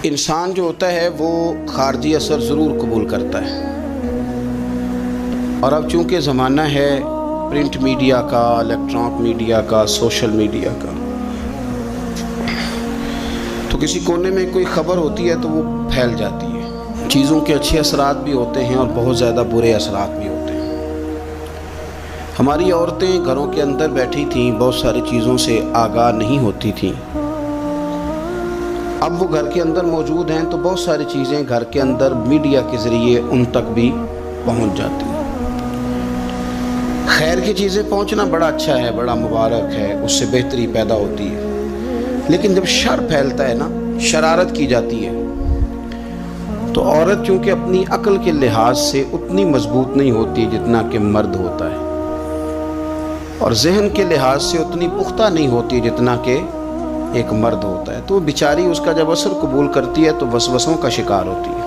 انسان جو ہوتا ہے وہ خارجی اثر ضرور قبول کرتا ہے، اور اب چونکہ زمانہ ہے پرنٹ میڈیا کا، الیکٹرانک میڈیا کا، سوشل میڈیا کا، تو کسی کونے میں کوئی خبر ہوتی ہے تو وہ پھیل جاتی ہے۔ چیزوں کے اچھے اثرات بھی ہوتے ہیں اور بہت زیادہ برے اثرات بھی ہوتے ہیں۔ ہماری عورتیں گھروں کے اندر بیٹھی تھیں، بہت ساری چیزوں سے آگاہ نہیں ہوتی تھیں۔ اب وہ گھر کے اندر موجود ہیں تو بہت ساری چیزیں گھر کے اندر میڈیا کے ذریعے ان تک بھی پہنچ جاتی ہیں۔ خیر کی چیزیں پہنچنا بڑا اچھا ہے، بڑا مبارک ہے، اس سے بہتری پیدا ہوتی ہے، لیکن جب شر پھیلتا ہے نا، شرارت کی جاتی ہے، تو عورت چونکہ اپنی عقل کے لحاظ سے اتنی مضبوط نہیں ہوتی جتنا کہ مرد ہوتا ہے، اور ذہن کے لحاظ سے اتنی پختہ نہیں ہوتی جتنا کہ ایک مرد ہوتا ہے، تو بیچاری اس کا جب اثر قبول کرتی ہے تو وسوسوں کا شکار ہوتی ہے۔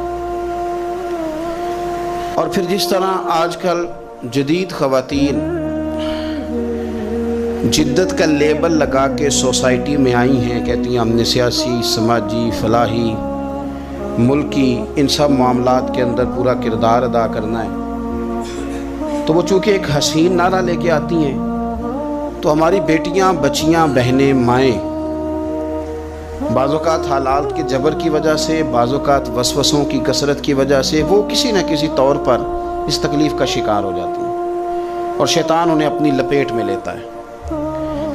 اور پھر جس طرح آج کل جدید خواتین جدت کا لیبل لگا کے سوسائٹی میں آئی ہیں، کہتی ہیں ہم نے سیاسی، سماجی، فلاحی، ملکی ان سب معاملات کے اندر پورا کردار ادا کرنا ہے، تو وہ چونکہ ایک حسین نعرہ لے کے آتی ہیں، تو ہماری بیٹیاں، بچیاں، بہنیں، مائیں بعض اوقات حالات کے جبر کی وجہ سے، بعض اوقات وسوسوں کی کثرت کی وجہ سے وہ کسی نہ کسی طور پر اس تکلیف کا شکار ہو جاتی ہیں، اور شیطان انہیں اپنی لپیٹ میں لیتا ہے۔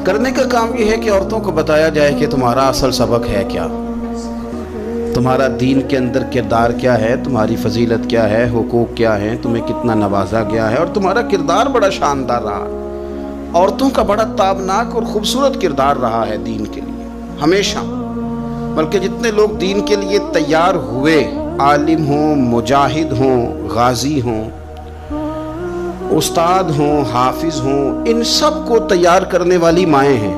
کرنے کا کام یہ ہے کہ عورتوں کو بتایا جائے کہ تمہارا اصل سبق ہے کیا، تمہارا دین کے اندر کردار کیا ہے، تمہاری فضیلت کیا ہے، حقوق کیا ہے، تمہیں کتنا نوازا گیا ہے، اور تمہارا کردار بڑا شاندار رہا ہے۔ عورتوں کا بڑا تابناک اور خوبصورت کردار رہا ہے دین کے لیے ہمیشہ، بلکہ جتنے لوگ دین کے لیے تیار ہوئے، عالم ہوں، مجاہد ہوں، غازی ہوں، استاد ہوں، حافظ ہوں، ان سب کو تیار کرنے والی مائیں ہیں،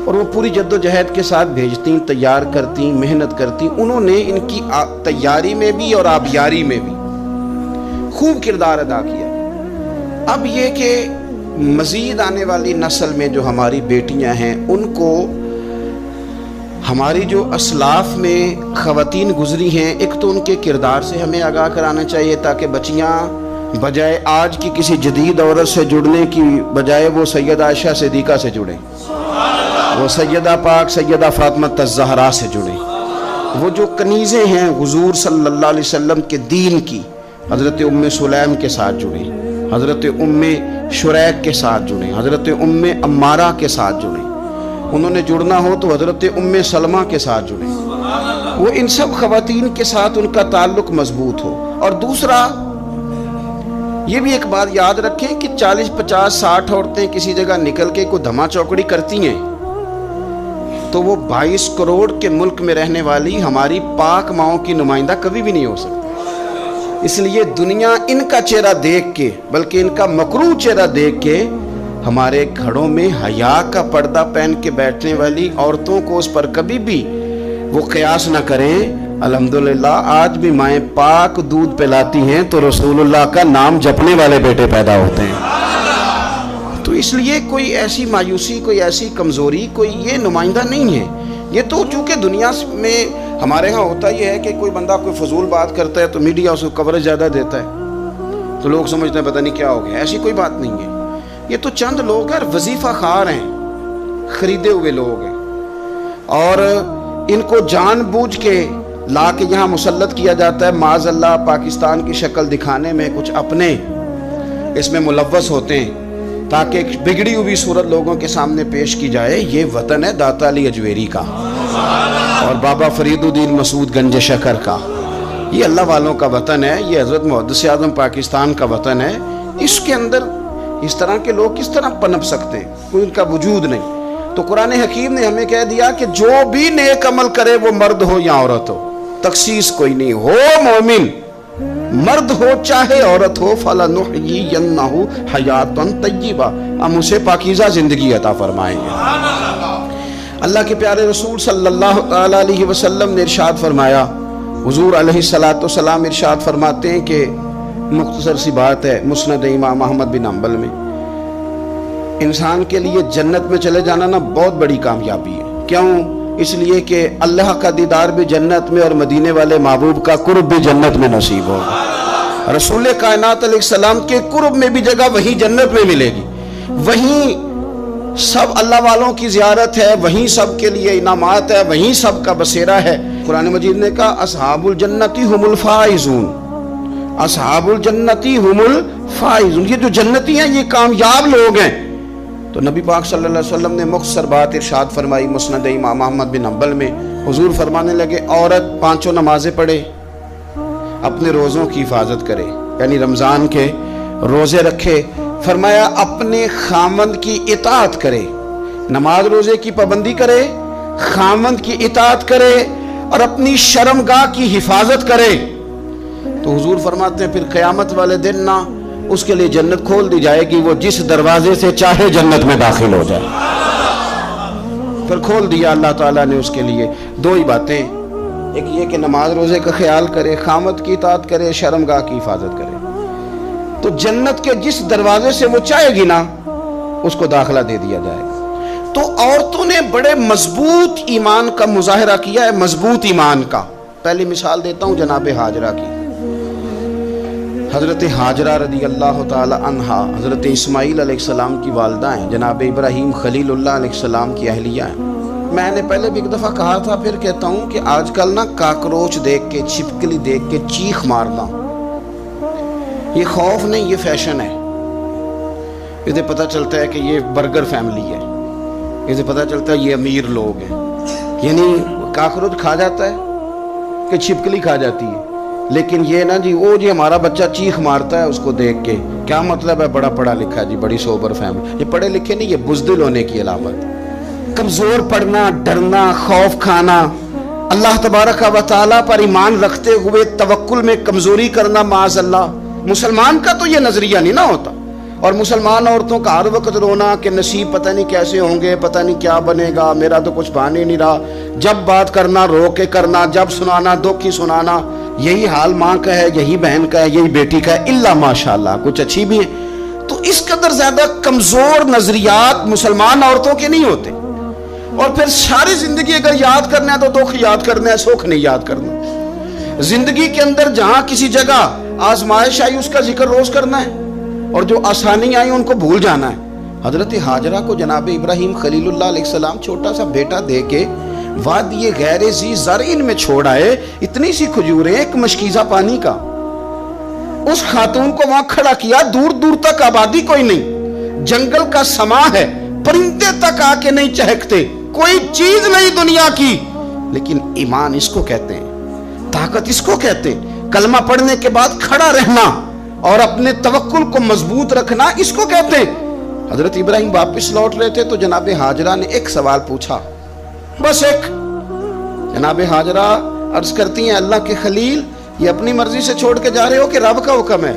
اور وہ پوری جد و جہد کے ساتھ بھیجتی، تیار کرتی، محنت کرتی۔ انہوں نے ان کی تیاری میں بھی اور آبیاری میں بھی خوب کردار ادا کیا۔ اب یہ کہ مزید آنے والی نسل میں جو ہماری بیٹیاں ہیں، ان کو ہماری جو اسلاف میں خواتین گزری ہیں، ایک تو ان کے کردار سے ہمیں آگاہ کرانا چاہیے، تاکہ بچیاں بجائے آج کی کسی جدید عورت سے جڑنے کی بجائے وہ سیدہ عائشہ صدیقہ سے جڑیں، وہ سیدہ پاک سیدہ فاطمہ الزہرا سے جڑیں، وہ جو کنیزیں ہیں حضور صلی اللہ علیہ وسلم کے دین کی، حضرت ام سلیم کے ساتھ جڑیں، حضرت ام شریک کے ساتھ جڑیں، حضرت ام عمارہ کے ساتھ جڑیں، انہوں نے جڑنا ہو تو حضرت ام سلمہ کے ساتھ جڑیں، وہ ان سب خواتین کے ساتھ ان کا تعلق مضبوط ہو۔ اور دوسرا یہ بھی ایک بات یاد رکھیں کہ 40، 50، 60 عورتیں کسی جگہ نکل کے کوئی دھما چوکڑی کرتی ہیں تو وہ 22 کروڑ کے ملک میں رہنے والی ہماری پاک ماؤں کی نمائندہ کبھی بھی نہیں ہو سکتی۔ اس لیے دنیا ان کا چہرہ دیکھ کے، بلکہ ان کا مکروہ چہرہ دیکھ کے، ہمارے گھروں میں حیا کا پردہ پہن کے بیٹھنے والی عورتوں کو اس پر کبھی بھی وہ قیاس نہ کریں۔ الحمدللہ آج بھی مائیں پاک دودھ پلاتی ہیں تو رسول اللہ کا نام جپنے والے بیٹے پیدا ہوتے ہیں۔ تو اس لیے کوئی ایسی مایوسی، کوئی ایسی کمزوری، کوئی یہ نمائندہ نہیں ہے۔ یہ تو چونکہ دنیا میں ہمارے ہاں ہوتا یہ ہے کہ کوئی بندہ کوئی فضول بات کرتا ہے تو میڈیا اس کو کوریج زیادہ دیتا ہے، تو لوگ سمجھتے ہیں پتہ نہیں کیا ہو گیا۔ ایسی کوئی بات نہیں ہے، یہ تو چند لوگ ہیں، وظیفہ خار ہیں، خریدے ہوئے لوگ ہیں، اور ان کو جان بوجھ کے لا کے یہاں مسلط کیا جاتا ہے، معاذ اللہ پاکستان کی شکل دکھانے میں کچھ اپنے اس میں ملوث ہوتے ہیں، تاکہ ایک بگڑی ہوئی صورت لوگوں کے سامنے پیش کی جائے۔ یہ وطن ہے داتا علی اجویری کا اور بابا فرید الدین مسعود گنج شکر کا، یہ اللہ والوں کا وطن ہے، یہ حضرت محدث اعظم پاکستان کا وطن ہے۔ اس کے اندر اس طرح کے لوگ کس طرح پنپ سکتے ہیں؟ کوئی ان کا وجود نہیں۔ تو قرآن حکیم نے ہمیں کہہ دیا کہ جو بھی نیک عمل کرے وہ مرد ہو یا عورت ہو، تخصیص کوئی نہیں، ہو مومن، مرد ہو چاہے عورت ہو، فَلَنُحْيِيَنَّهُ حَيَاةً طَيِّبَةً، ہم اسے پاکیزہ زندگی عطا فرمائیں گے۔ اللہ کے پیارے رسول صلی اللہ علیہ وسلم نے ارشاد فرمایا، حضور علیہ السلام ارشاد فرماتے ہیں کہ مختصر سی بات ہے، مسند امام احمد بن حنبل میں، انسان کے لیے جنت میں چلے جانا نا بہت بڑی کامیابی ہے۔ کیوں؟ اس لیے کہ اللہ کا دیدار بھی جنت میں اور مدینے والے محبوب کا قرب بھی جنت میں نصیب ہوگا۔ رسول کائنات علیہ السلام کے قرب میں بھی جگہ وہی جنت میں ملے گی، وہیں سب اللہ والوں کی زیارت ہے، وہیں سب کے لیے انعامات ہے، وہیں سب کا بسیرا ہے۔ قرآن مجید نے کہا اصحاب الجنتی ہم الفائزون، اصحاب الجنتی ہم الفائزون، یہ جو جنتی ہیں یہ کامیاب لوگ ہیں۔ تو نبی پاک صلی اللہ علیہ وسلم نے مختصر بات ارشاد فرمائی مسند امام احمد بن حنبل میں۔ حضور فرمانے لگے عورت 5 نمازیں پڑھے، اپنے روزوں کی حفاظت کرے، یعنی رمضان کے روزے رکھے، فرمایا اپنے خامند کی اطاعت کرے، نماز روزے کی پابندی کرے، خامند کی اطاعت کرے اور اپنی شرمگاہ کی حفاظت کرے، تو حضور فرماتے ہیں پھر قیامت والے دن نہ اس کے لیے جنت کھول دی جائے گی، وہ جس دروازے سے چاہے جنت میں داخل ہو جائے۔ پھر کھول دیا اللہ تعالیٰ نے اس کے لیے۔ 2 ہی باتیں، ایک یہ کہ نماز روزے کا خیال کرے، خامد کی اطاعت کرے، شرمگاہ کی حفاظت کرے، تو جنت کے جس دروازے سے وہ چاہے گی نا اس کو داخلہ دے دیا جائے گا۔ تو عورتوں نے بڑے مضبوط ایمان کا مظاہرہ کیا ہے، مضبوط ایمان کا۔ پہلی مثال دیتا ہوں جناب ہاجرہ کی۔ حضرت ہاجرہ رضی اللہ تعالی عنہا حضرت اسماعیل علیہ السلام کی والدہ ہیں، جناب ابراہیم خلیل اللہ علیہ السلام کی اہلیہ ہیں۔ میں نے پہلے بھی ایک دفعہ کہا تھا، پھر کہتا ہوں کہ آج کل نا کاکروچ دیکھ کے، چھپکلی دیکھ کے چیخ مارنا یہ خوف نہیں، یہ فیشن ہے۔ اسے پتہ چلتا ہے کہ یہ برگر فیملی ہے، اسے پتہ چلتا ہے یہ امیر لوگ ہیں، یعنی کاکروچ کھا جاتا ہے کہ چھپکلی کھا جاتی ہے، لیکن یہ نا جی وہ جی ہمارا بچہ چیخ مارتا ہے اس کو دیکھ کے، کیا مطلب ہے بڑا پڑھا لکھا جی، بڑی سوبر فیملی۔ یہ پڑھے لکھے نہیں، یہ بزدل ہونے کی علامت۔ کمزور پڑھنا، ڈرنا، خوف کھانا، اللہ تبارک و تعالیٰ پر ایمان رکھتے ہوئے توکل میں کمزوری کرنا، معاذ اللہ۔ مسلمان کا تو یہ نظریہ نہیں نہ ہوتا، اور مسلمان عورتوں کا ہر وقت رونا کہ نصیب پتہ نہیں کیسے ہوں گے، پتہ نہیں کیا بنے گا، میرا تو کچھ بن ہی نہیں رہا۔ جب بات کرنا رو کے کرنا، جب سنانا دکھ ہی سنانا۔ یہی حال ماں کا ہے، یہی بہن کا ہے، یہی بیٹی کا ہے، الا ماشاءاللہ کچھ اچھی بھی ہیں۔ تو اس قدر زیادہ کمزور نظریات مسلمان عورتوں کے نہیں ہوتے، اور پھر ساری زندگی اگر یاد کرنا ہے تو دکھ یاد کرنا ہے، سکھ نہیں یاد کرنا۔ زندگی کے اندر جہاں کسی جگہ آزمائش آئی اس کا ذکر روز کرنا ہے، اور جو آسانی آئی ان کو بھول جانا ہے۔ حضرت ہاجرہ کو جناب ابراہیم خلیل اللہ علیہ السلام چھوٹا سا بیٹا دے کے وادی غیر ذی زرعین میں چھوڑ آئے، اتنی سی کھجوریں، ایک مشکیزہ پانی کا۔ اس خاتون کو وہاں کھڑا کیا، دور دور تک آبادی کوئی نہیں، جنگل کا سما ہے، پرندے تک آ کے نہیں چہکتے، کوئی چیز نہیں دنیا کی، لیکن ایمان اس کو کہتے ہیں، طاقت اس کو کہتے ہیں، کلمہ پڑھنے کے بعد کھڑا رہنا اور اپنے توکل کو مضبوط رکھنا اس کو کہتے ہیں۔ حضرت ابراہیم واپس لوٹ رہے تھے تو جناب ہاجرہ نے ایک سوال پوچھا، بس ایک۔ جناب ہاجرہ عرض کرتی ہیں اللہ کے خلیل، یہ اپنی مرضی سے چھوڑ کے جا رہے ہو کہ رب کا حکم ہے؟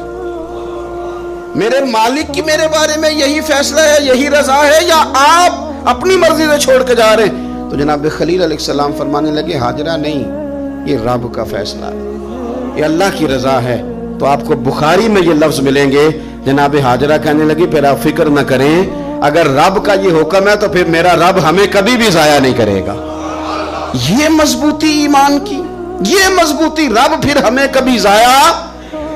میرے مالک کی میرے بارے میں یہی فیصلہ ہے، یہی رضا ہے، یا آپ اپنی مرضی سے چھوڑ کے جا رہے ہیں؟ تو جناب خلیل علیہ السلام فرمانے لگے ہاجرہ نہیں، یہ رب کا فیصلہ ہے، یہ اللہ کی رضا ہے۔ تو آپ کو بخاری میں یہ لفظ ملیں گے، جناب ہاجرہ کہنے لگی پھر آپ فکر نہ کریں، اگر رب کا یہ حکم ہے تو پھر میرا رب ہمیں کبھی بھی ضائع نہیں کرے گا۔ یہ مضبوطی ایمان کی، یہ مضبوطی، رب پھر ہمیں کبھی ضائع۔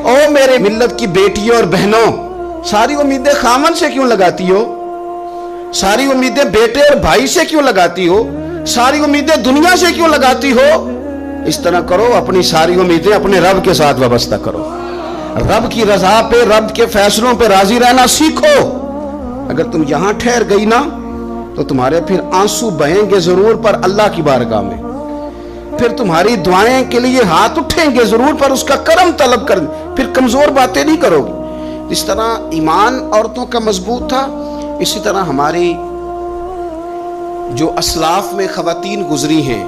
او میرے ملت کی بیٹیوں اور بہنوں، ساری امیدیں خامن سے کیوں لگاتی ہو؟ ساری امیدیں بیٹے اور بھائی سے کیوں لگاتی ہو؟ ساری امیدیں دنیا سے کیوں لگاتی ہو؟ اس طرح کرو، اپنی ساری امیدیں اپنے رب کے ساتھ وابستہ کرو، رب کی رضا پہ، رب کے فیصلوں پہ راضی رہنا سیکھو۔ اگر تم یہاں ٹھہر گئی نا تو تمہارے پھر آنسو بہیں گے ضرور پر اللہ کی بارگاہ میں، پھر تمہاری دعائیں کے لیے ہاتھ اٹھیں گے ضرور پر اس کا کرم طلب کر، پھر کمزور باتیں نہیں کرو گی۔ جس طرح ایمان عورتوں کا مضبوط تھا، اسی طرح ہماری جو اسلاف میں خواتین گزری ہیں،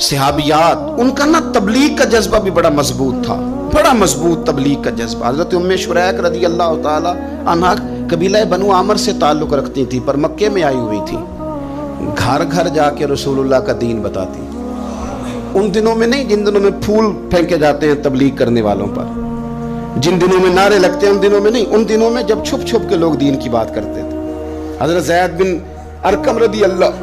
صحابیات، ان کا نا تبلیغ کا جذبہ بھی بڑا مضبوط تھا، بڑا مضبوط تبلیغ کا جذبہ۔ حضرت ام شریک رضی اللہ تعالی عنہا قبیلہ بنو عامر سے تعلق رکھتی تھی، پر مکے میں آئی ہوئی تھی، گھر گھر جا کے رسول اللہ کا دین بتاتی۔ ان دنوں میں نہیں جن دنوں میں پھول پھینکے جاتے ہیں تبلیغ کرنے والوں پر، جن دنوں میں نعرے لگتے ہیں ان دنوں میں نہیں، ان دنوں میں جب چھپ چھپ کے لوگ دین کی بات کرتے تھے۔ حضرت زید بن ارقم رضی اللہ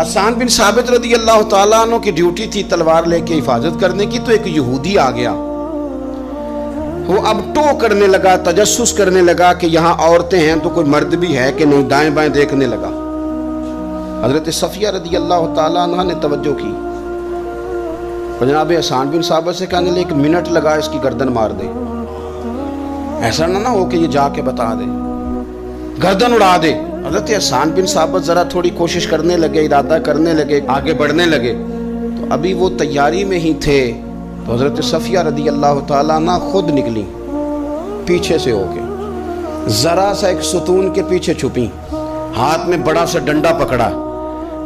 حسان بن ثابت رضی اللہ تعالیٰ عنہ کی ڈیوٹی تھی تلوار لے کے حفاظت کرنے کی، تو ایک یہودی آ گیا، وہ اب ٹو کرنے لگا، تجسس کرنے لگا کہ یہاں عورتیں ہیں تو کوئی مرد بھی ہے کہ نہیں، دائیں بائیں دیکھنے لگا۔ حضرت صفیہ رضی اللہ تعالیٰ عنہ نے توجہ کی اور جناب حسان بن ثابت سے کہنے لگے 1 منٹ لگا اس کی گردن مار دے، ایسا نہ ہو کہ یہ جا کے بتا دے، گردن اڑا دے۔ حضرت حسان بن ثابت ذرا تھوڑی کوشش کرنے لگے، ارادہ کرنے لگے، آگے بڑھنے لگے، تو ابھی وہ تیاری میں ہی تھے تو حضرت صفیہ رضی اللہ تعالیٰ عنہ خود نکلی پیچھے سے ہو کے، ذرا سا ایک ستون کے پیچھے چھپی، ہاتھ میں بڑا سا ڈنڈا پکڑا،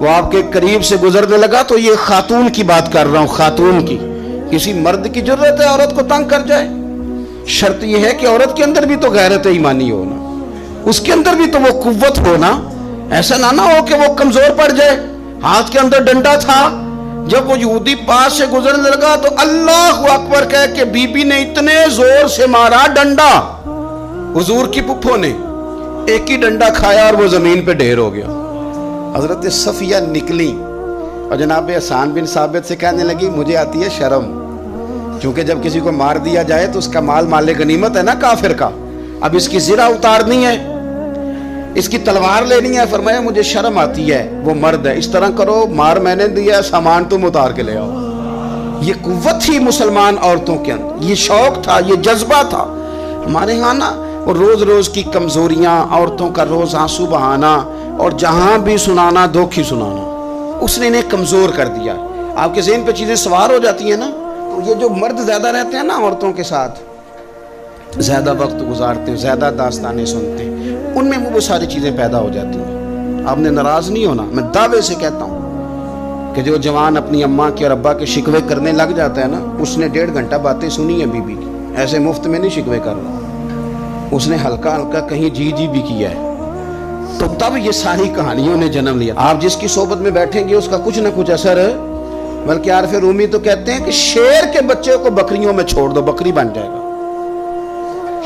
وہ آپ کے قریب سے گزرنے لگا۔ تو یہ خاتون کی بات کر رہا ہوں، خاتون کی، کسی مرد کی ضرورت ہے عورت کو تنگ کر جائے؟ شرط یہ ہے کہ عورت کے اندر بھی تو غیرت ایمانی ہو نا، اس کے اندر بھی تو وہ قوت ہو نا، ایسا نہ ہو کہ وہ کمزور پڑ جائے۔ ہاتھ کے اندر ڈنڈا تھا، جب وہ یہودی پاس سے گزرنے لگا تو اللہ اکبر کہہ کہ بی بی نے اتنے زور سے مارا ڈنڈا، حضور کی پھپھو نے ایک ہی ڈنڈا کھایا اور وہ زمین پہ ڈھیر ہو گیا۔ حضرت صفیہ نکلی اور جناب حسان بن ثابت سے کہنے لگی مجھے آتی ہے شرم، کیونکہ جب کسی کو مار دیا جائے تو اس کا مال مال غنیمت ہے نا کافر کا، اب اس کی زرہ اتارنی ہے، اس کی تلوار لینی ہے۔ فرمایا مجھے شرم آتی ہے، وہ مرد ہے، اس طرح کرو مار میں نے دیا، سامان تم اتار کے لے آؤ۔ یہ قوت تھی مسلمان عورتوں کے اندر، یہ شوق تھا، یہ جذبہ تھا۔ ہمارے ہاں نا وہ روز روز کی کمزوریاں، عورتوں کا روز آنسو بہانا اور جہاں بھی سنانا دھوکھی سنانا، اس نے انہیں کمزور کر دیا۔ آپ کے ذہن پہ چیزیں سوار ہو جاتی ہیں نا، تو یہ جو مرد زیادہ رہتے ہیں نا عورتوں کے ساتھ، زیادہ وقت گزارتے ہیں، زیادہ داستانیں سنتے ہیں، ان میں وہ ساری چیزیں پیدا ہو جاتی ہیں۔ آپ نے ناراض نہیں ہونا، میں دعوے سے کہتا ہوں کہ جو جوان اپنی اماں کے اور ابا کے شکوے کرنے لگ جاتا ہے نا، اس نے 1.5 گھنٹہ باتیں سنی ہیں بیوی کی، ایسے مفت میں نہیں شکوے کر رہا، اس نے ہلکا ہلکا کہیں جی بھی کیا ہے، تو تب یہ ساری کہانیوں نے جنم لیا۔ آپ جس کی صحبت میں بیٹھیں گے اس کا کچھ نہ کچھ اثر ہے، بلکہ عارف رومی تو کہتے ہیں کہ شیر کے بچے کو بکریوں میں چھوڑ دو، بکری بن جائے گا۔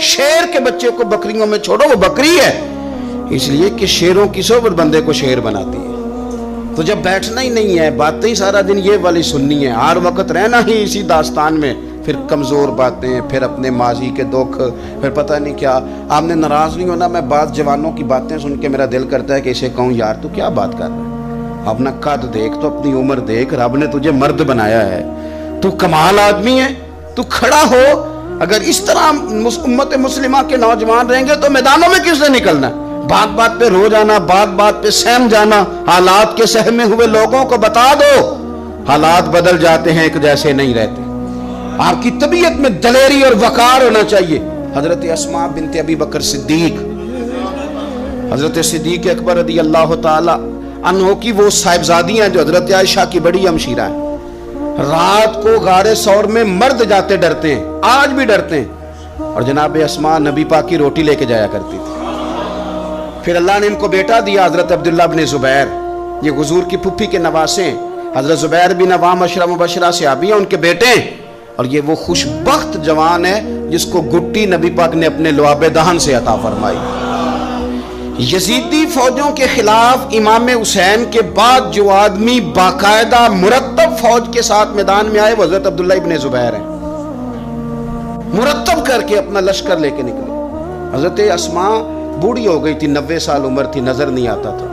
شیر کے بچے کو بکریوں میں چھوڑو، وہ بکری ہے، اس لیے کہ شیروں کی صحبت بندے کو شیر بناتی ہے۔ تو جب بیٹھنا ہی نہیں ہے، باتیں ہی سارا دن یہ والی سننی ہے، ہر وقت رہنا ہی اسی داستان میں، پھر کمزور باتیں، پھر اپنے ماضی کے دکھ، پھر پتہ نہیں کیا۔ آپ نے ناراض نہیں ہونا، میں بعض جوانوں کی باتیں سن کے میرا دل کرتا ہے کہ اسے کہوں یار تو کیا بات کر رہا ہے، اپنا قد دیکھ، تو اپنی عمر دیکھ، رب نے تجھے مرد بنایا ہے، تو کمال آدمی ہے، تو کھڑا ہو۔ اگر اس طرح امت مسلمہ کے نوجوان رہیں گے تو میدانوں میں کس نے نکلنا ہے؟ بات بات پہ رو جانا، بات بات پہ سہم جانا، حالات کے سہمے ہوئے لوگوں کو بتا دو حالات بدل جاتے ہیں، ایک جیسے نہیں رہتے۔ آپ کی طبیعت میں دلیری اور وقار ہونا چاہیے۔ حضرت اسماء بنت ابی بکر صدیق، حضرت صدیق اکبر رضی اللہ تعالی عنہ کی وہ صاحبزادیاں جو حضرت عائشہ کی بڑی ہمشیرہ ہیں، رات کو غار ثور میں مرد جاتے ڈرتے ہیں، آج بھی ڈرتے ہیں، اور جناب اسماء نبی پاک کی روٹی لے کے جایا کرتی تھی۔ پھر اللہ نے ان کو بیٹا دیا، حضرت عبداللہ بن زبیر، یہ حضور کی پھپھی کے نواسے ہیں، حضرت زبیر بن عوام عشرہ مبشرہ صحابی ہیں، ان کے بیٹے ہیں، اور یہ وہ خوشبخت جوان ہے جس کو گٹی نبی پاک نے اپنے لعاب دہن سے عطا فرمائی۔ یزیدی فوجوں کے خلاف امام حسین کے بعد جو آدمی باقاعدہ مرتب فوج کے ساتھ میدان میں آئے وہ حضرت عبداللہ ابن زبیر ہیں، مرتب کر کے اپنا لشکر لے کے نکلے۔ حضرت اسماء بوڑھی ہو گئی تھی، 90 سال عمر تھی، نظر نہیں آتا تھا۔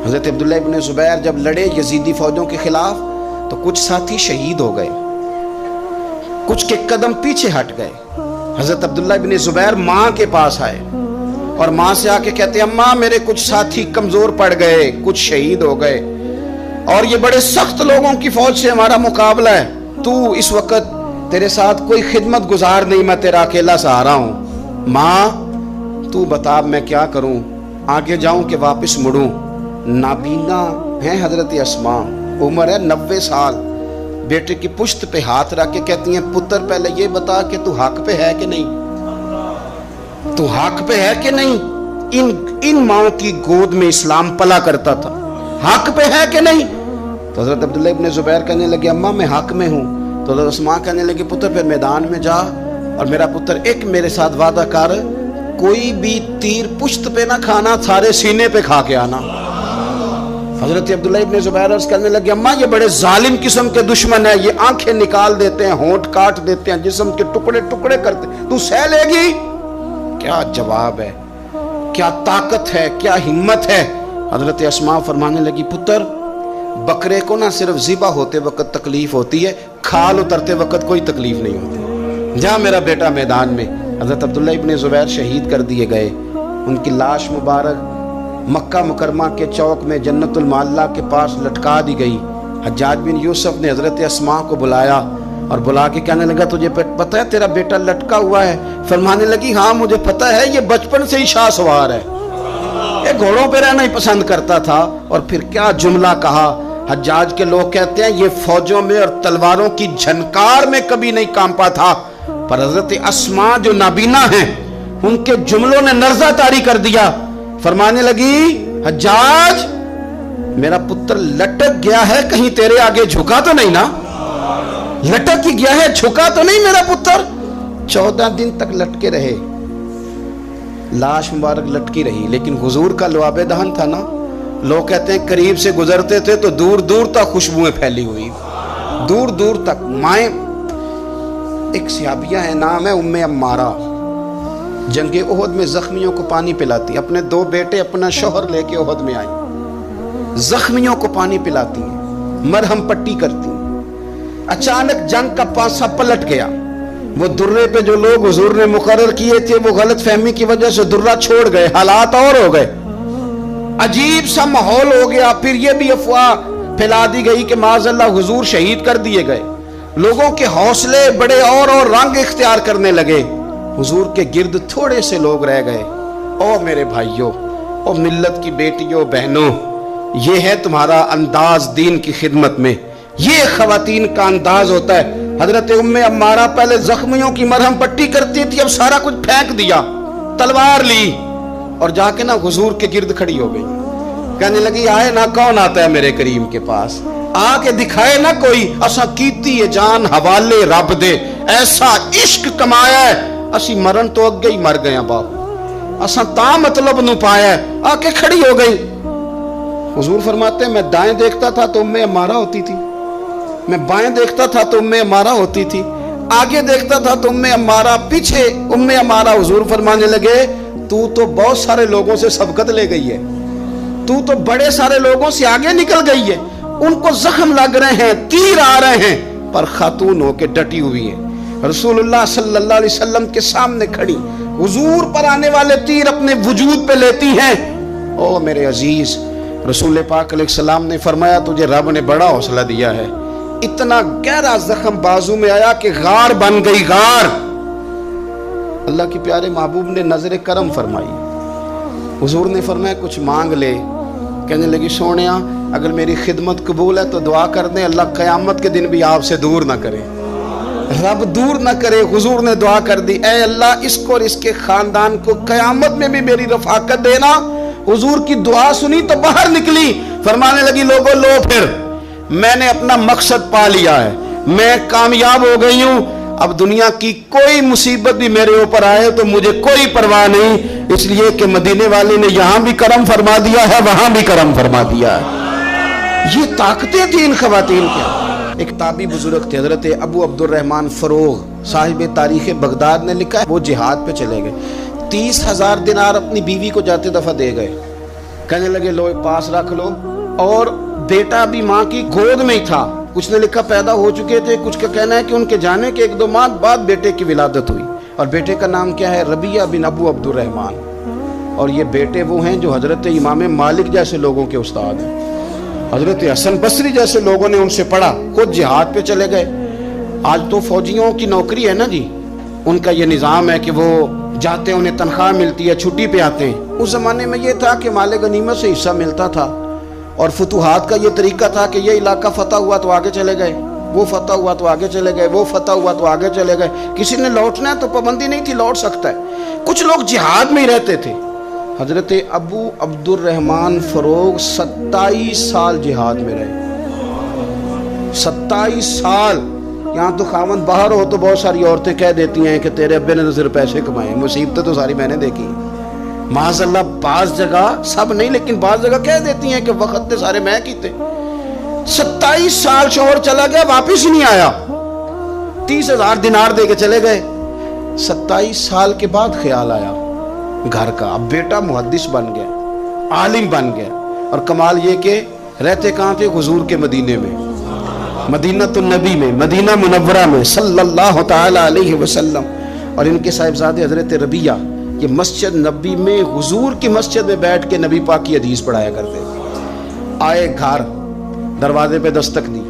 حضرت عبداللہ ابن زبیر جب لڑے یزیدی فوجوں کے خلاف تو کچھ ساتھی شہید ہو گئے، کچھ کے قدم پیچھے ہٹ گئے۔ حضرت عبداللہ ابن زبیر ماں کے پاس آئے اور ماں سے آ کے کہتے ہیں اماں میرے کچھ ساتھی کمزور پڑ گئے، کچھ شہید ہو گئے، اور یہ بڑے سخت لوگوں کی فوج سے ہمارا مقابلہ ہے، تو اس وقت تیرے ساتھ کوئی خدمت گزار نہیں، میں تیرا اکیلا سہارا ہوں، ماں تو بتا میں کیا کروں، آگے جاؤں کہ واپس مڑوں؟ نابینا ہیں حضرت اسماء، عمر ہے 90 سال، بیٹے کی پشت پہ ہاتھ رکھ کے کہتی ہیں پتر پہلے یہ بتا کہ تو حق پہ ہے کہ نہیں، تو حق پہ ہے کہ نہیں؟ ان ماؤں کی گود میں اسلام پلا کرتا تھا، حق پہ ہے کہ نہیں؟ تو حضرت عبداللہ ابن زبیر کہنے لگے اماں میں حق میں ہوں۔ تو حضرت اسماء کہنے لگے پتر پھر میدان میں جا، اور میرا پتر ایک میرے ساتھ وعدہ کر، کوئی بھی تیر پشت پہ نہ کھانا، سارے سینے پہ کھا کے آنا۔ حضرت عبداللہ ابن زبیر عرض کرنے لگے اما یہ بڑے ظالم قسم کے دشمن ہیں، یہ آنکھیں نکال دیتے ہیں، ہونٹ کاٹ دیتے ہیں، جسم کے ٹکڑے ٹکڑے کرتے ہیں، تو سہ لے گی؟ کیا جواب ہے، کیا طاقت ہے، کیا ہمت ہے۔ حضرت اسماء فرمانے لگی پتر بکرے کو نہ صرف ذبح ہوتے وقت تکلیف ہوتی ہے، کھال اترتے وقت کوئی تکلیف نہیں ہوتی۔ جا میرا بیٹا میدان میں۔ حضرت عبداللہ ابن زبیر شہید کر دیے گئے، ان کی لاش مبارک مکہ مکرمہ کے چوک میں جنت المعلہ کے پاس لٹکا دی گئی۔ حجاج بن یوسف نے حضرت اسماء کو بلایا اور بلا کے کہنے لگا تجھے پتہ ہے تیرا بیٹا لٹکا ہوا ہے؟ فرمانے لگی ہاں مجھے پتہ ہے، یہ بچپن سے ہی شاہ سوار ہے، یہ گھوڑوں پہ رہنا ہی پسند کرتا تھا۔ اور پھر کیا جملہ کہا، حجاج کے لوگ کہتے ہیں یہ فوجوں میں اور تلواروں کی جھنکار میں کبھی نہیں کانپا تھا، پر حضرت اسماء جو نابینا ہیں ان کے جملوں نے نرزہ طاری کر دیا۔ فرمانے لگی حجاج میرا پتر لٹک گیا ہے، کہیں تیرے آگے جھکا تو نہیں نا؟ لٹک ہی گیا ہے، جھکا تو نہیں میرا پتر؟ 14 دن تک لٹکے رہے، لاش مبارک لٹکی رہی، لیکن حضور کا لعاب دہن تھا نا، لوگ کہتے ہیں قریب سے گزرتے تھے تو دور دور تک خوشبوئیں پھیلی ہوئی، دور دور تک۔ مائیں ایک صحابیہ ہے، نام ہے ام عمارہ، جنگ احد میں زخمیوں کو پانی پلاتی، اپنے 2 بیٹے اپنا شوہر لے کے احد میں آئی، زخمیوں کو پانی پلاتی ہیں، مرہم پٹی کرتی ہیں۔ اچانک جنگ کا پانسا پلٹ گیا، وہ درے پہ جو لوگ حضور نے مقرر کیے تھے وہ غلط فہمی کی وجہ سے درہ چھوڑ گئے، حالات اور ہو گئے، عجیب سا ماحول ہو گیا۔ پھر یہ بھی افواہ پھیلا دی گئی کہ معاذ اللہ حضور شہید کر دیے گئے، لوگوں کے حوصلے بڑے اور رنگ اختیار کرنے لگے، حضور کے گرد تھوڑے سے لوگ رہ گئے۔ او میرے بھائیوں، او ملت کی بیٹیوں بہنوں، یہ ہے تمہارا انداز دین کی خدمت میں، یہ خواتین کا انداز ہوتا ہے۔ حضرت ام عمارہ پہلے زخمیوں کی مرہم پٹی کرتی تھی، اب سارا کچھ پھینک دیا، تلوار لی اور جا کے نا حضور کے گرد کھڑی ہو گئی، کہنے لگی آئے نا، کون آتا ہے میرے کریم کے پاس، آ کے دکھائے نا کوئی، اسا کیتی ہے جان حوالے رب دے، ایسا عشق کمایا ہے اسی مرن تو اگے ہی مر گئے باپ، اسا تا مطلب نو پایا ہے، آ کے کھڑی ہو گئی۔ حضور فرماتے ہیں میں دائیں دیکھتا تھا تو ام عمارہ ہوتی تھی، میں بائیں دیکھتا تھا تو ام عمارہ ہوتی تھی، آگے دیکھتا تھا تو ام عمارہ، پیچھے ام عمارہ۔ حضور فرمانے لگے تو بہت سارے لوگوں سے سبقت لے گئی ہے، تو بڑے سارے لوگوں سے آگے نکل گئی ہے، ان کو زخم لگ رہے ہیں، تیر آ رہے ہیں، پر خاتون ہو کے ڈٹی ہوئی ہے، رسول اللہ صلی اللہ علیہ وسلم کے سامنے کھڑی، حضور پر آنے والے تیر اپنے وجود پہ لیتی ہیں۔ او میرے عزیز، رسول پاک علیہ السلام نے فرمایا تجھے رب نے بڑا حوصلہ دیا ہے، اتنا گہرا زخم بازو میں آیا کہ غار بن گئی، غار۔ اللہ کے پیارے محبوب نے نظر کرم فرمائی، حضور نے فرمایا کچھ مانگ لے، کہنے لگی سونیا اگر میری خدمت قبول ہے تو دعا کر دیں اللہ قیامت کے دن بھی آپ سے دور نہ کرے، رب دور نہ کرے۔ حضور نے دعا کر دی، اے اللہ اس کو اور اس کے خاندان کو قیامت میں بھی میری رفاقت دینا۔ حضور کی دعا سنی تو باہر نکلی، فرمانے لگی لوگوں لو پھر میں نے اپنا مقصد پا لیا ہے، میں کامیاب ہو گئی ہوں، اب دنیا کی کوئی مصیبت بھی میرے اوپر آئے تو مجھے کوئی پرواہ نہیں، اس لیے کہ مدینے والے نے یہاں بھی کرم فرما دیا ہے، وہاں بھی کرم فرما دیا ہے۔ یہ طاقتیں تھیں ان خواتین کے۔ ایک تابعی بزرگ تھے حضرت ابو عبد الرحمن فروغ، صاحب تاریخ بغداد نے لکھا ہے وہ جہاد پہ چلے گئے، 30,000 دینار اپنی بیوی کو جاتے دفعہ دے گئے، کہنے لگے لو پاس رکھ لو، اور بیٹا بھی ماں کی گود میں ہی تھا، کچھ نے لکھا پیدا ہو چکے تھے، کچھ کا کہنا ہے کہ ان کے جانے کے 1-2 ماہ بعد بیٹے کی ولادت ہوئی، اور بیٹے کا نام کیا ہے؟ ربیہ بن ابو عبد الرحمن، اور یہ بیٹے وہ ہیں جو حضرت امام مالک جیسے لوگوں کے استاد ہیں، حضرت حسن بصری جیسے لوگوں نے ان سے پڑھا، خود جہاد پہ چلے گئے۔ آج تو فوجیوں کی نوکری ہے نا جی، ان کا یہ نظام ہے کہ وہ جاتے ہیں، انہیں تنخواہ ملتی ہے، چھٹی پہ آتے ہیں۔ اس زمانے میں یہ تھا کہ مال غنیمت سے حصہ ملتا تھا، اور فتوحات کا یہ طریقہ تھا کہ یہ علاقہ فتح ہوا تو آگے چلے گئے، وہ فتح ہوا تو آگے چلے گئے، وہ فتح ہوا تو آگے چلے گئے، کسی نے لوٹنا ہے تو پابندی نہیں تھی، لوٹ سکتا ہے۔ کچھ لوگ جہاد میں ہی رہتے تھے۔ حضرت ابو عبد الرحمن فروغ 27 سال جہاد میں رہے، 27 سال۔ یہاں تو خاوند باہر ہو تو بہت ساری عورتیں کہہ دیتی ہیں کہ تیرے ابے نے تو صرف پیسے کمائے، مصیبتیں تو ساری میں نے دیکھی، معاذ اللہ بعض جگہ، سب نہیں لیکن بعض جگہ کہہ دیتی ہیں کہ وقت تے سارے میں کیتے۔ 27 سال شوہر چلا گیا، واپس ہی نہیں آیا، 30,000 دینار دے کے چلے گئے۔ 27 سال کے بعد خیال آیا گھر کا، اب بیٹا محدث بن گیا، عالم بن گیا، اور کمال یہ کہ رہتے کہاں تھے؟ حضور کے مدینے میں، مدینہ النبی میں، مدینہ منورہ میں صلی اللہ تعالی علیہ وسلم۔ اور ان کے صاحبزادے حضرت ربیہ یہ مسجد نبی میں، حضور کی مسجد میں بیٹھ کے نبی پاک کی حدیث پڑھایا کرتے۔ آئے گھر، دروازے پہ دستک دی،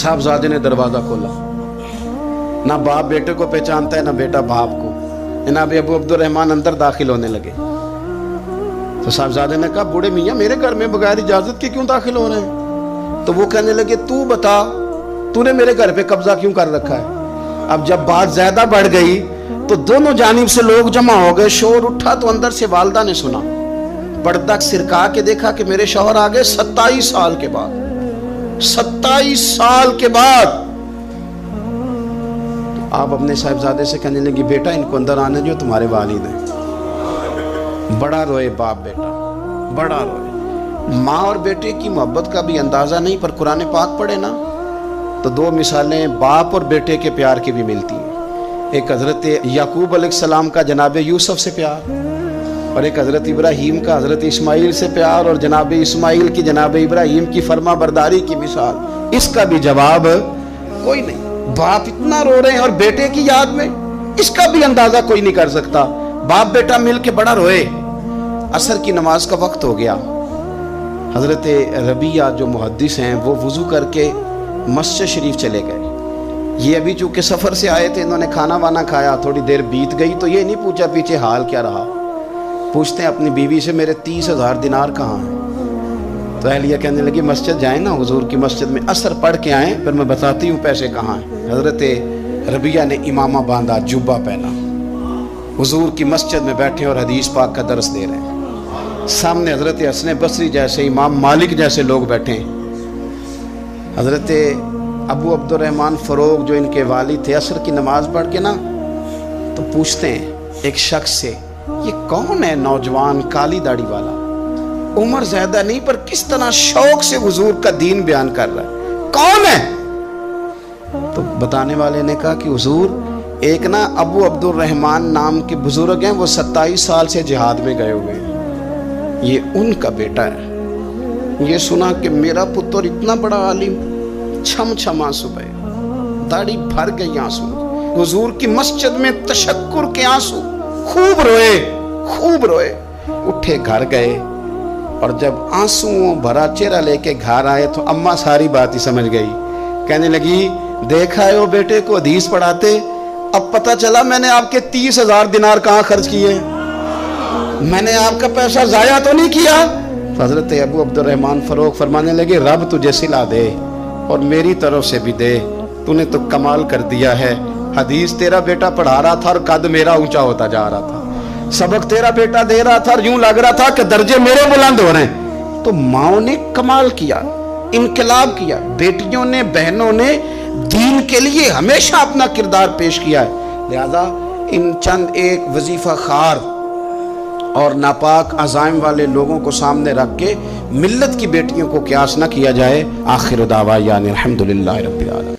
صاحبزادے نے دروازہ کھولا، نہ باپ بیٹے کو پہچانتا ہے نہ بیٹا باپ کو۔ جناب ابو عبد الرحمن اندر داخل ہونے لگے تو صاحبزادے نے کہا بوڑھے میاں میرے گھر میں بغیر اجازت کے کیوں داخل ہو رہے ہیں؟ تو وہ کہنے لگے تو بتا تو نے میرے گھر پہ قبضہ کیوں کر رکھا ہے؟ اب جب بات زیادہ بڑھ گئی تو دونوں جانب سے لوگ جمع ہو گئے، شور اٹھا تو اندر سے والدہ نے سنا، پردہ سرکا کے دیکھا کہ میرے شوہر آ گئے 27 سال کے بعد، 27 سال کے بعد۔ آپ اپنے صاحبزادے سے کہنے لگی بیٹا ان کو اندر آنے جو تمہارے والد ہیں۔ بڑا روئے باپ بیٹا، بڑا روئے۔ ماں اور بیٹے کی محبت کا بھی اندازہ نہیں، پر قرآن پاک پڑھے نا تو دو مثالیں باپ اور بیٹے کے پیار کی بھی ملتی ہیں۔ ایک حضرت یعقوب علیہ السلام کا جناب یوسف سے پیار، اور ایک حضرت ابراہیم کا حضرت اسماعیل سے پیار، اور جناب اسماعیل کی جناب ابراہیم کی فرما برداری کی مثال، اس کا بھی جواب کوئی نہیں۔ باپ اتنا رو رہے ہیں اور بیٹے کی یاد میں، اس کا بھی اندازہ کوئی نہیں کر سکتا۔ باپ بیٹا مل کے بڑا روئے۔ عصر کی نماز کا وقت ہو گیا، حضرت ربیہ جو محدث ہیں وہ وضو کر کے مسجد شریف چلے گئے۔ یہ ابھی چونکہ سفر سے آئے تھے، انہوں نے کھانا وانا کھایا، تھوڑی دیر بیت گئی تو یہ نہیں پوچھا پیچھے حال کیا رہا، پوچھتے ہیں اپنی بیوی سے میرے 30,000 دینار کہاں ہیں؟ تو اہلیہ کہنے لگی مسجد جائیں نا، حضور کی مسجد میں عصر پڑھ کے آئیں، پھر میں بتاتی ہوں پیسے کہاں ہیں۔ حضرت ربیہ نے امامہ باندھا، جبہ پہنا، حضور کی مسجد میں بیٹھے اور حدیث پاک کا درس دے رہے ہیں۔ سامنے حضرت حسن بصری جیسے، امام مالک جیسے لوگ بیٹھے ہیں۔ حضرت ابو عبد الرحمن فروغ جو ان کے والد تھے، عصر کی نماز پڑھ کے نا تو پوچھتے ہیں ایک شخص سے یہ کون ہے نوجوان کالی داڑھی والا، عمر زیادہ نہیں پر کس طرح شوق سے حضور کا دین بیان کر رہا ہے، کون ہے؟ تو بتانے والے نے کہا کہ حضور ایک نا ابو عبد الرحمن نام کے بزرگ ہیں، وہ 27 سال سے جہاد میں گئے ہوئے ہیں، یہ ان کا بیٹا ہے۔ یہ سنا کہ میرا پتر اتنا بڑا عالم، چھم چھم آنسو بہے، داڑھی بھر گئی آنسو، حضور کی مسجد میں تشکر کے آنسو، خوب روئے، خوب روئے۔ اٹھے گھر گئے، اور جب آنسوؤں بھرا چہرہ لے کے گھر آئے تو اماں ساری بات ہی سمجھ گئی، کہنے لگی دیکھا ہے وہ بیٹے کو حدیث پڑھاتے، اب پتہ چلا میں نے آپ کے 30,000 دینار کہاں خرچ کیے، میں نے آپ کا پیسہ ضائع تو نہیں کیا۔ حضرت ابو عبد الرحمن فروغ فرمانے لگے رب تجھے صلہ دے اور میری طرف سے بھی دے، تو نے تو کمال کر دیا ہے۔ حدیث تیرا بیٹا پڑھا رہا تھا اور قد میرا اونچا ہوتا جا رہا تھا، سبق تیرا بیٹا دے رہا تھا اور یوں لگ رہا تھا کہ درجے میرے بلند ہو رہے ہیں۔ تو ماؤں نے کمال کیا، انقلاب کیا، بیٹیوں نے، بہنوں نے دین کے لیے ہمیشہ اپنا کردار پیش کیا ہے۔ لہذا ان چند ایک وظیفہ خار اور ناپاک عزائم والے لوگوں کو سامنے رکھ کے ملت کی بیٹیوں کو قیاس نہ کیا جائے۔ آخر دعوانا الحمدللہ رب العالمین۔